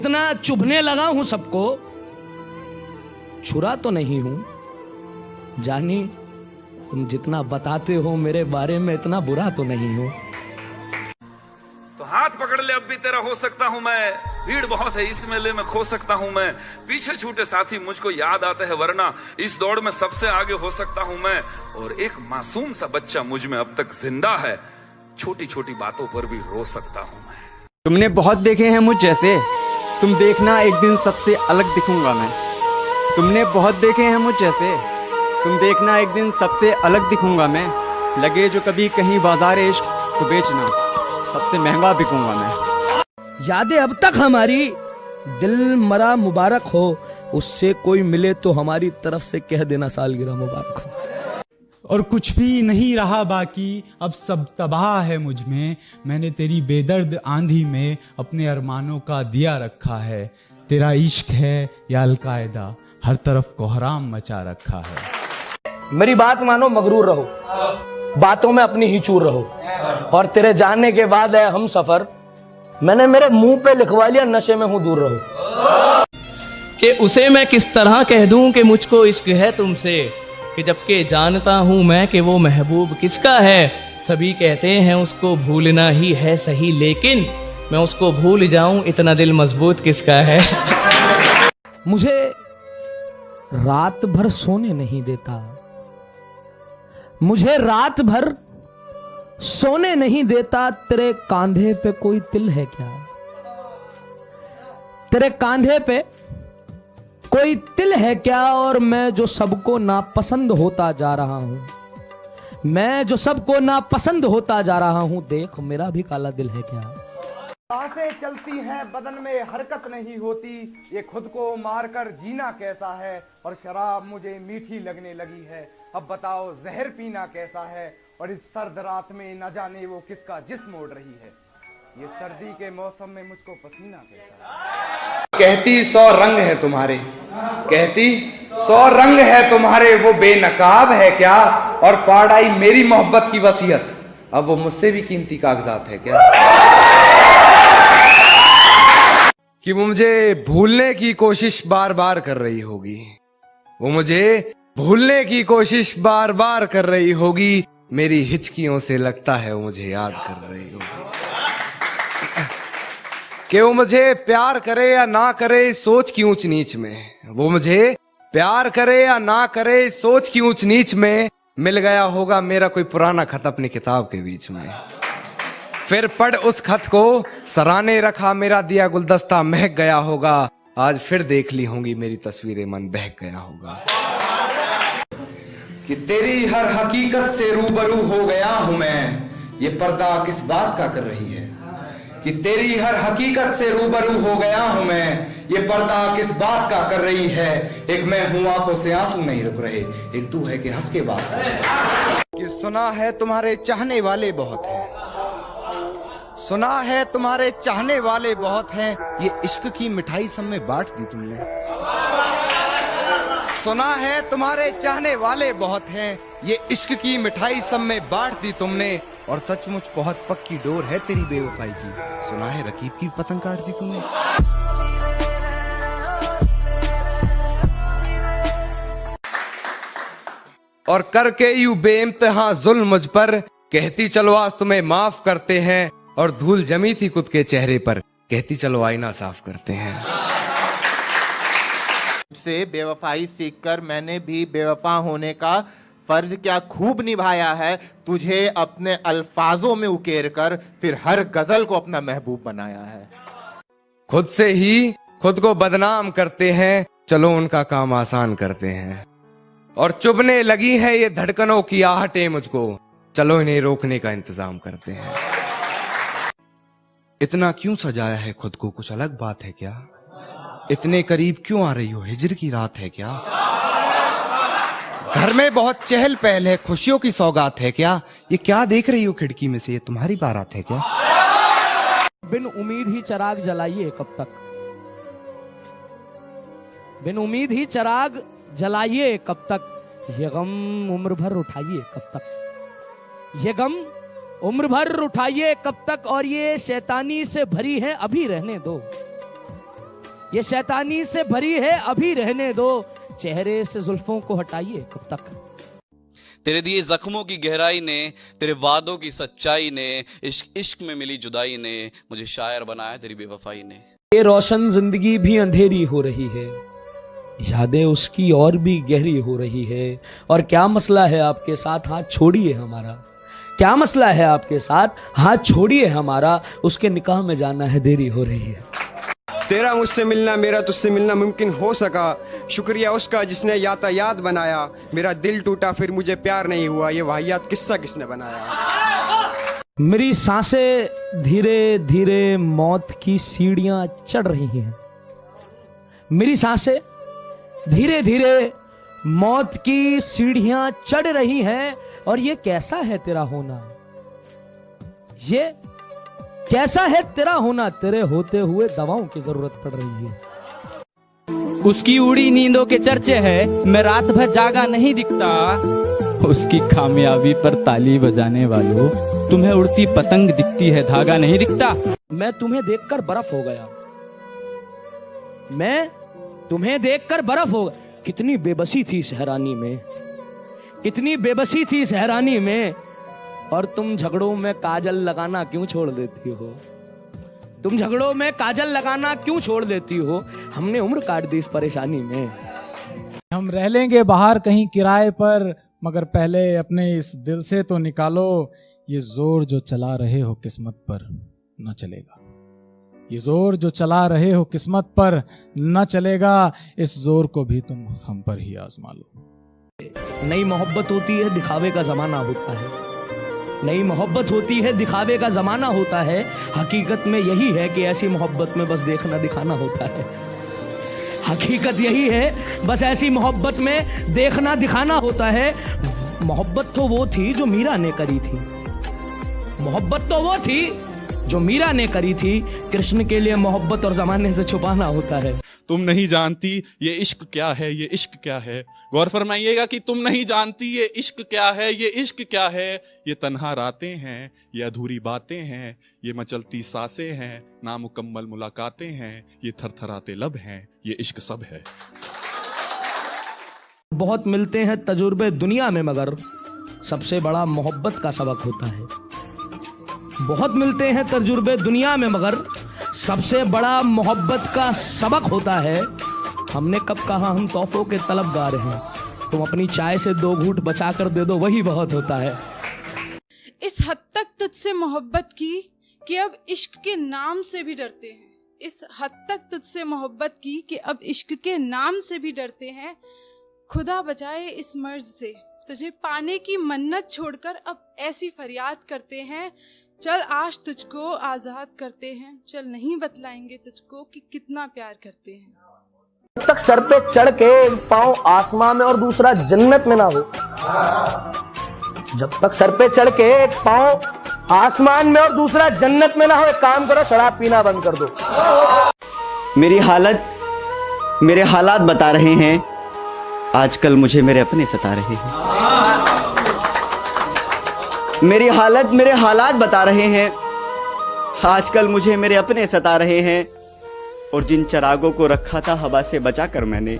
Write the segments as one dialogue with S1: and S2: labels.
S1: इतना चुभने लगा हूं सबको, छुरा तो नहीं हूं। जानी तुम जितना बताते हो मेरे बारे में इतना बुरा तो नहीं हूं।
S2: तो हाथ पकड़ ले, अब भी तेरा हो सकता हूं मैं। भीड़ बहुत है इस मेले में, खो सकता हूं मैं। पीछे छूटे साथी मुझको याद आते हैं, वरना इस दौड़ में सबसे आगे हो सकता हूं मैं। और एक मासूम सा बच्चा मुझ में अब तक जिंदा है, छोटी छोटी बातों पर भी रो सकता हूं मैं।
S3: तुमने बहुत देखे हैं मुझ जैसे, तुम देखना एक दिन सबसे अलग दिखूंगा मैं। तुमने बहुत देखे हैं मुझ जैसे, तुम देखना एक दिन सबसे अलग दिखूंगा मैं। लगे जो कभी कहीं बाजार इश्क तो बेचना, सबसे महंगा बिकूंगा मैं।
S1: यादें अब तक हमारी, दिल मरा मुबारक हो। उससे कोई मिले तो हमारी तरफ से कह देना सालगिरह मुबारक हो।
S4: और कुछ भी नहीं रहा बाकी, अब सब तबाह है मुझ में। मैंने तेरी बेदर्द आंधी में अपने अरमानों का दिया रखा है। तेरा इश्क है या अलकायदा, हर तरफ कोहराम मचा रखा है।
S1: मेरी बात मानो, मगरूर रहो, बातों में अपनी ही चूर रहो। और तेरे जाने के बाद है हम सफर, मैंने मेरे मुंह पे लिखवा लिया नशे में हूं दूर रहो। कि उसे मैं किस तरह कह दूं कि मुझको इश्क है तुमसे, कि जबकि जानता हूं मैं कि वो महबूब किसका है। सभी कहते हैं उसको भूलना ही है सही, लेकिन मैं उसको भूल जाऊं इतना दिल मजबूत किसका है। मुझे रात भर सोने नहीं देता, मुझे रात भर सोने नहीं देता। तेरे कांधे पे कोई तिल है क्या? तेरे कांधे पे कोई तिल है क्या? और मैं जो सबको नापसंद होता जा रहा हूं, मैं जो सबको नापसंद होता जा रहा हूं, देख मेरा भी काला दिल है क्या?
S5: सांसें चलती हैं बदन में हरकत नहीं होती, ये खुद को मारकर जीना कैसा है। और शराब मुझे मीठी लगने लगी है, अब बताओ जहर पीना कैसा है। और इस सर्द रात में न जाने वो किसका जिस्म ओढ़ रही है, ये सर्दी के मौसम में मुझको पसीना कैसा है।
S6: कहती 100 रंग है तुम्हारे, कहती 100 रंग है तुम्हारे, वो बेनकाब है क्या? और फाड़ आई मेरी मोहब्बत की वसीयत, अब वो मुझसे भी कीमती कागजात है क्या? कि वो मुझे भूलने की कोशिश बार बार कर रही होगी, वो मुझे भूलने की कोशिश बार बार कर रही होगी। मेरी हिचकियों से लगता है वो मुझे याद कर रही होगी। कि वो मुझे प्यार करे या ना करे सोच की ऊंच नीच में, वो मुझे प्यार करे या ना करे सोच की ऊंच नीच में। मिल गया होगा मेरा कोई पुराना खत अपनी किताब के बीच में, फिर पढ़ उस खत को सराने रखा मेरा दिया गुलदस्ता महक गया होगा। आज फिर देख ली होंगी मेरी तस्वीरें, मन बहक गया होगा। कि तेरी हर हकीकत से रूबरू हो गया हूं मैं, ये पर्दा किस बात का कर रही है। कि तेरी हर हकीकत से रूबरू हो गया हूं मैं, ये पर्दा किस बात का कर रही है। एक मैं हूं आंखों से आंसू नहीं रुक रहे, एक तू है कि हंस के बात कर रही है। कि सुना है तुम्हारे चाहने वाले बहुत हैं, सुना है तुम्हारे चाहने वाले बहुत हैं, ये इश्क की मिठाई सब में बांट दी तुमने। सुना है तुम्हारे चाहने वाले बहुत हैं, ये इश्क की मिठाई सब में बांट दी तुमने। और सचमुच बहुत पक्की डोर है तेरी बेवफाई की, सुना है रकीब की पतंग काट दी तुमने। और करके यूं बेइंतहा जुल्म मुझ पर, कहती चलो आज तुम्हें माफ करते हैं। और धूल जमी थी खुद के चेहरे पर, कहती चलो आईना साफ करते हैं।
S7: से बेवफाई सीखकर मैंने भी बेवफा होने का फर्ज क्या खूब निभाया है। तुझे अपने अल्फाजों में उकेर कर फिर हर गजल को अपना महबूब बनाया है।
S6: खुद से ही खुद को बदनाम करते हैं, चलो उनका काम आसान करते हैं। और चुभने लगी है ये धड़कनों की आहटें मुझको, चलो इन्हें रोकने का इंतजाम करते हैं। इतना क्यों सजाया है खुद को, कुछ अलग बात है क्या? इतने करीब क्यों आ रही हो, हिजर की रात है क्या? घर में बहुत चहल पहल है, खुशियों की सौगात है क्या? ये क्या देख रही हो खिड़की में से, ये तुम्हारी बारात है क्या?
S1: बिन उम्मीद ही चिराग जलाइए कब तक, बिन उम्मीद ही चिराग जलाइए कब तक। ये गम उम्र भर उठाइए कब तक, ये गम उम्र भर उठाइए कब तक। और ये शैतानी से भरी है अभी रहने दो, ये शैतानी से भरी है, अभी रहने दो, चेहरे से जुल्फों को हटाइए कब तक।
S8: तेरे दिए जख्मों की गहराई ने, तेरे वादों की सच्चाई ने, इश्क इश्क में मिली जुदाई ने मुझे शायर बनाया तेरी बेवफाई ने।
S1: ये रोशन जिंदगी भी अंधेरी हो रही है, यादें उसकी और भी गहरी हो रही है। और क्या मसला है आपके साथ, हाथ छोड़िए हमारा, क्या मसला है आपके साथ, हाथ छोड़िए हमारा, उसके निकाह में जाना है, देरी हो रही है।
S3: तेरा मुझसे मिलना, मेरा तुझसे मिलना मुमकिन हो सका, शुक्रिया उसका जिसने यातायात बनाया। मेरा दिल टूटा फिर मुझे प्यार नहीं हुआ, ये वाहियात किस्सा किसने बनाया।
S1: मेरी सांसें धीरे धीरे मौत की सीढ़ियां चढ़ रही हैं, मेरी सांसें धीरे धीरे मौत की सीढ़ियां चढ़ रही हैं। और ये कैसा है तेरा होना, ये कैसा है तेरा होना, तेरे होते हुए दवाओं की जरूरत पड़ रही है।
S9: उसकी उड़ी नींदों के चर्चे है, मैं रात भर जागा नहीं दिखता। उसकी कामयाबी पर ताली बजाने वालों, तुम्हें उड़ती पतंग दिखती है, धागा नहीं दिखता।
S1: मैं तुम्हें देखकर बर्फ हो गया, मैं तुम्हें देखकर बर्फ हो गया। कितनी बेबसी थी इस हैरानी में, कितनी बेबसी थी इस हैरानी में। और तुम झगड़ों में काजल लगाना क्यों छोड़ देती हो, तुम झगड़ों में काजल लगाना क्यों छोड़ देती हो। हमने उम्र काट दी इस परेशानी में।
S4: हम रह लेंगे बाहर कहीं किराए पर, मगर पहले अपने इस दिल से तो निकालो, ये जोर जो चला रहे हो किस्मत पर न चलेगा। ये जोर जो चला रहे हो किस्मत पर न चलेगा, इस जोर को भी तुम हम पर ही आजमा लो।
S1: नई मोहब्बत होती है, दिखावे का जमाना होता है, नई मोहब्बत होती है, दिखावे का जमाना होता है। हकीकत में यही है कि ऐसी मोहब्बत में बस देखना दिखाना होता है। हकीकत यही है, बस ऐसी मोहब्बत में देखना दिखाना होता है। मोहब्बत तो वो थी जो मीरा ने करी थी, मोहब्बत तो वो थी जो मीरा ने करी थी। कृष्ण के लिए मोहब्बत और जमाने से छुपाना होता है।
S10: तुम नहीं जानती ये इश्क क्या है, ये इश्क क्या है। गौर फरमाइएगा कि तुम नहीं जानती ये इश्क क्या है, ये इश्क क्या है। ये तन्हा रातें हैं, ये अधूरी बातें हैं, ये मचलती सांसें हैं, नामुकम्मल मुलाकातें हैं, ये थरथराते लब हैं, ये इश्क सब है।
S1: बहुत मिलते हैं तजुर्बे दुनिया में, मगर सबसे बड़ा मोहब्बत का सबक होता है। बहुत मिलते हैं तजुर्बे दुनिया में, मगर सबसे बड़ा मोहब्बत का सबक होता है। हमने कब कहा हम तोहफों के तलबगार हैं, तुम अपनी चाय से 2 घूंट बचा कर दे दो, वही बहुत होता है।
S11: इस हद तक तुझसे मोहब्बत की कि अब इश्क के नाम से भी डरते हैं। इस हद तक तुझसे मोहब्बत की कि अब इश्क के नाम से भी डरते हैं। खुदा बचाए इस मर्ज से, तुझे पाने की मन्नत छोड़कर अब ऐसी फरियाद करते हैं। चल आज तुझको आजाद करते हैं, चल नहीं बतलाएंगे तुझको कि कितना प्यार करते हैं।
S1: जब तक सर पे चढ़ के एक पांव आसमां में और दूसरा जन्नत में ना हो, जब तक सर पे चढ़ के एक पांव आसमान में और दूसरा जन्नत में ना हो, एक काम करो, शराब पीना बंद कर दो।
S3: मेरी हालत मेरे हालात बता रहे हैं, आजकल मुझे मेरे अपने सता रहे हैं। मेरी हालत मेरे हालात बता रहे हैं, आजकल मुझे मेरे अपने सता रहे हैं। और जिन चिरागों को रखा था हवा से बचाकर मैंने,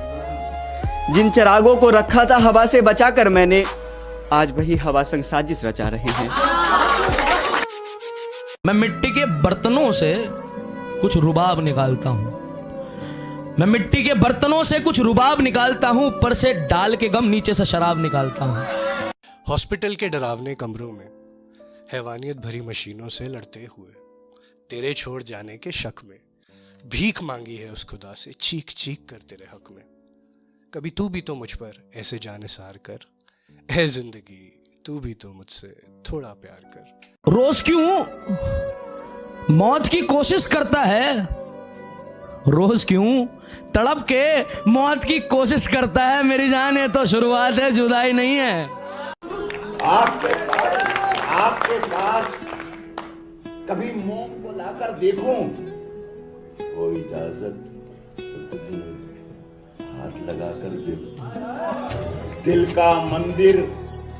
S3: जिन चिरागों को रखा था हवा से बचाकर मैंने, आज वही हवा संग साजिश रचा रहे हैं।
S1: मैं मिट्टी के बर्तनों से कुछ रुबाब निकालता हूं, मैं मिट्टी के बर्तनों से कुछ रुबाब निकालता हूं, ऊपर से डाल के गम, नीचे से शराब निकालता हूं।
S12: हॉस्पिटल के डरावने कमरों में हैवानियत भरी मशीनों से लड़ते हुए, तेरे छोड़ जाने के शक में भीख मांगी है उस खुदा से, चीख चीख कर तेरे हक में। कभी तू भी तो मुझ पर ऐसे जानिसार कर, ऐ जिंदगी तू भी तो मुझसे थोड़ा प्यार कर।
S1: रोज क्यों मौत की कोशिश करता है, रोज क्यों तड़प के मौत की कोशिश करता है। मेरी जान ये तो शुरुआत है, जुदाई नहीं है।
S13: आपके पास कभी मोम को लाकर देखूं, वो इजाजत तो तुझे हाथ लगाकर देखूं। दिल का मंदिर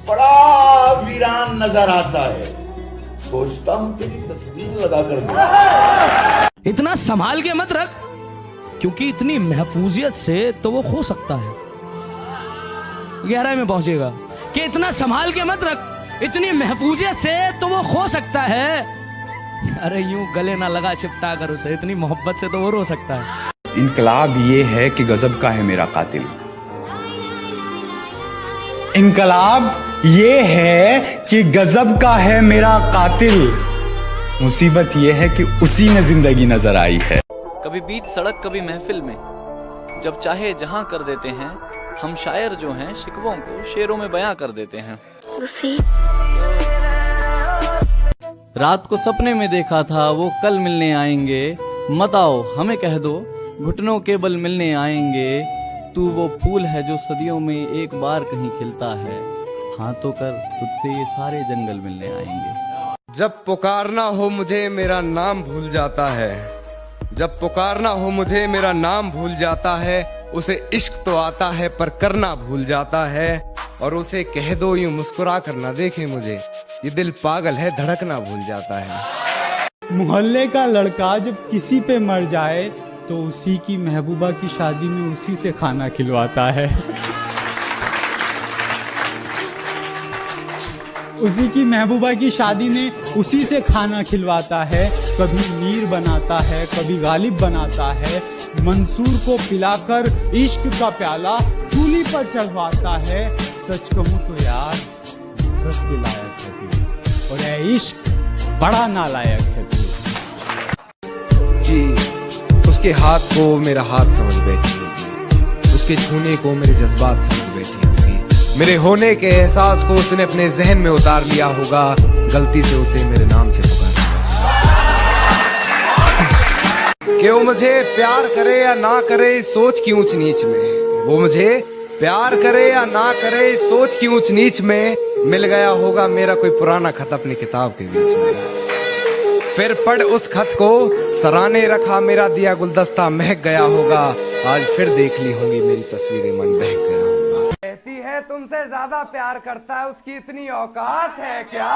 S13: बड़ा वीरान नजर आता है, सोचता हूं तेरी तस्वीर लगाकर देखूं।
S1: इतना संभाल के मत रख, क्योंकि इतनी महफूजियत से तो वो खो सकता है, गहराई में पहुंचेगा कि इतना संभाल के मत रख, इतनी महफूजियत से तो वो खो सकता है। अरे यूं गले ना लगा चिपटा कर उसे, इतनी मोहब्बत से तो वो रो सकता है।
S14: इनकलाब ये है कि गजब का है मेरा कातिल। इनकलाब ये है कि गजब का है मेरा कातिल। मुसीबत ये है कि उसी में जिंदगी नजर आई है।
S15: कभी बीच सड़क कभी महफिल में, जब चाहे जहां कर देते हैं। हम शायर जो हैं शिकवों को शेरों में बयां कर देते हैं। रात को सपने में देखा था वो कल मिलने आएंगे। मत आओ हमें कह दो घुटनों के बल मिलने आएंगे। तू वो फूल है जो सदियों में एक बार कहीं खिलता है। हाँ तो कर तुझसे ये सारे जंगल मिलने आएंगे।
S6: जब पुकारना हो मुझे मेरा नाम भूल जाता है, जब पुकारना हो मुझे मेरा नाम भूल जाता है। उसे इश्क तो आता है पर करना भूल जाता है। और उसे कह दो यूं मुस्कुरा कर ना देखे मुझे, ये दिल पागल है धड़कना भूल जाता है।
S4: मोहल्ले का लड़का जब किसी पे मर जाए तो उसी की महबूबा की शादी में उसी से खाना खिलवाता है। उसी की महबूबा की शादी में उसी से खाना खिलवाता है। कभी मीर बनाता है, कभी गालिब बनाता है। मंसूर को पिलाकर इश्क का प्याला चूल्ही पर चढ़वाता है। सच कहूं तो यार नफरत के लायक है तू, और ये इश्क बड़ा नालायक है तू।
S6: कि उसके हाथ को मेरा हाथ समझ बैठी होगी, उसके छूने को मेरे जज्बात समझ बैठी होगी। मेरे होने के एहसास को उसने अपने जहन में उतार लिया होगा। गलती से उसे मेरे नाम से पुकारा कि वो मुझे प्यार करे या ना करे सोच की ऊंच नीच में। वो मुझे प्यार करे या ना करे सोच की ऊंच नीच में। मिल गया होगा मेरा कोई पुराना खत अपनी किताब के बीच में। फिर पढ़ उस खत को सराहने रखा मेरा दिया गुलदस्ता महक गया होगा। आज फिर देख ली होंगी मेरी तस्वीरें मन बहक गया होगा।
S5: कहती है तुमसे ज्यादा प्यार करता है, उसकी इतनी औकात है क्या?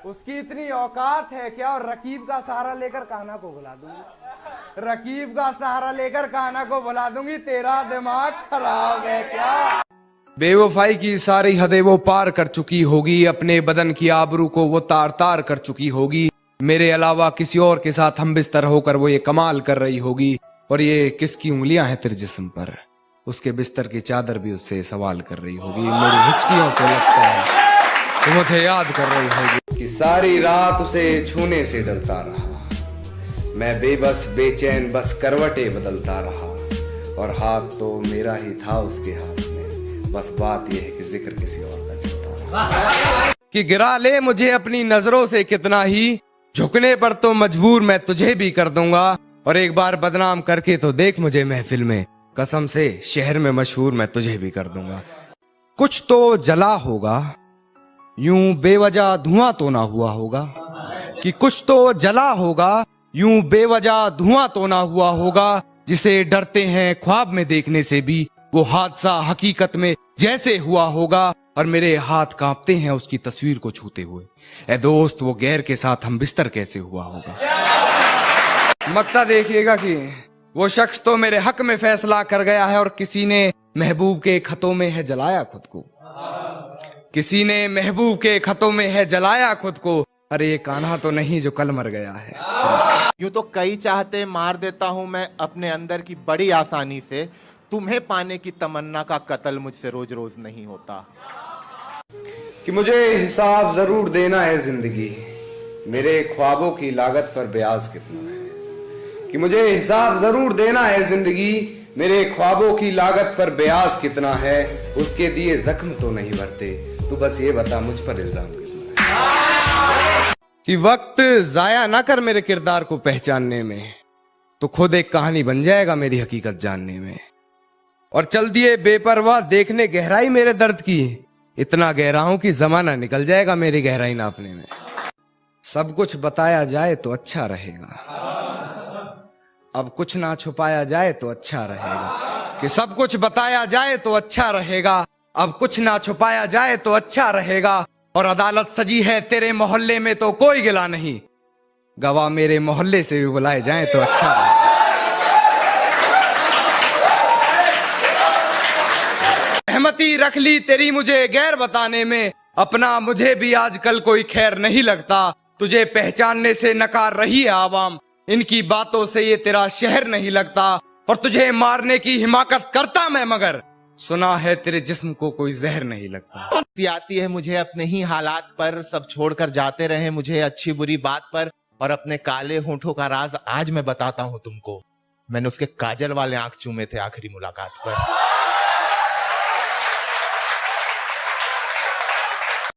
S5: उसकी इतनी औकात है क्या? और रकीब का सहारा लेकर कान्हा को बुला दूंगी, रकीब का सहारा लेकर कान्हा को बुला दूंगी। तेरा दिमाग खराब है क्या?
S6: बेवफाई की सारी हदें वो पार कर चुकी होगी। अपने बदन की आबरू को वो तार तार कर चुकी होगी। मेरे अलावा किसी और के साथ हम बिस्तर होकर वो ये कमाल कर रही होगी। और ये किसकी उंगलियां हैं तेरे जिस्म पर, उसके बिस्तर की चादर भी उससे सवाल कर रही होगी। मेरी हिचकियों से लगता है तो मुझे याद कर रही होगी कि सारी रात उसे छूने से डरता रहा। मैं बेबस बेचैन बस करवटें बदलता रहा। और हाथ तो मेरा ही था उसके हाथ में, बस बात यह है कि जिक्र किसी और का चलता रहा। कि गिरा ले मुझे अपनी नजरों से कितना ही, झुकने पर तो मजबूर मैं तुझे भी कर दूंगा। और एक बार बदनाम करके तो देख मुझे महफिल में, कसम से शहर में मशहूर मैं तुझे भी कर दूंगा। कुछ तो जला होगा, यूं बेवजह धुआं तो ना हुआ होगा। कि कुछ तो जला होगा, यूं बेवजह धुआं तो ना हुआ होगा। जिसे डरते हैं ख्वाब में देखने से भी, वो हादसा हकीकत में जैसे हुआ होगा। और मेरे हाथ कांपते हैं उसकी तस्वीर को छूते हुए। ए दोस्त वो गैर के साथ हम बिस्तर कैसे हुआ होगा। मक्ता देखिएगा कि वो शख्स तो मेरे हक में फैसला कर गया है। और किसी ने महबूब के खतों में है जलाया खुद को, किसी ने महबूब के खतों में है जलाया खुद को। अरे ये कान्हा तो नहीं जो कल मर गया है।
S7: यूं तो कई चाहते मार देता हूं मैं अपने अंदर की बड़ी आसानी से। तुम्हें पाने की तमन्ना का कत्ल मुझसे रोज रोज नहीं होता।
S6: कि मुझे हिसाब जरूर देना है जिंदगी, मेरे ख्वाबों की लागत पर ब्याज कितना है। कि मुझे हिसाब जरूर देना है जिंदगी, मेरे ख्वाबों की लागत पर ब्याज कितना है। उसके दिए जख्म तो नहीं भरते, तू बस ये बता मुझ पर इल्जाम कितना है। कि वक्त जाया ना कर मेरे किरदार को पहचानने में, तो खुद एक कहानी बन जाएगा मेरी हकीकत जानने में। और चल दिए बेपरवाह देखने गहराई मेरे दर्द की, इतना गहरा हूं कि जमाना निकल जाएगा मेरी गहराई नापने में। सब कुछ बताया जाए तो अच्छा रहेगा, अब कुछ ना छुपाया जाए तो अच्छा रहेगा। कि सब कुछ बताया जाए तो अच्छा रहेगा, अब कुछ ना छुपाया जाए तो अच्छा रहेगा। और अदालत सजी है तेरे मोहल्ले में तो कोई गिला नहीं, गवाह मेरे मोहल्ले से भी बुलाए जाए तो अच्छा रहेगा। बदकिस्मती रख ली तेरी मुझे गैर बताने में, अपना मुझे भी आजकल कोई खैर नहीं लगता। तुझे पहचानने से नकार रही है आवाम, इनकी बातों से ये तेरा शहर नहीं लगता। और तुझे मारने की हिमाकत करता मैं, मगर सुना है तेरे जिस्म को कोई जहर नहीं लगता।
S7: आती है मुझे अपने ही हालात पर, सब छोड़कर जाते रहे मुझे अच्छी बुरी बात पर, और अपने काले होठों का राज आज मैं बताता हूं तुमको। मैंने उसके काजल वाले आंख चूमे थे आखिरी मुलाकात पर।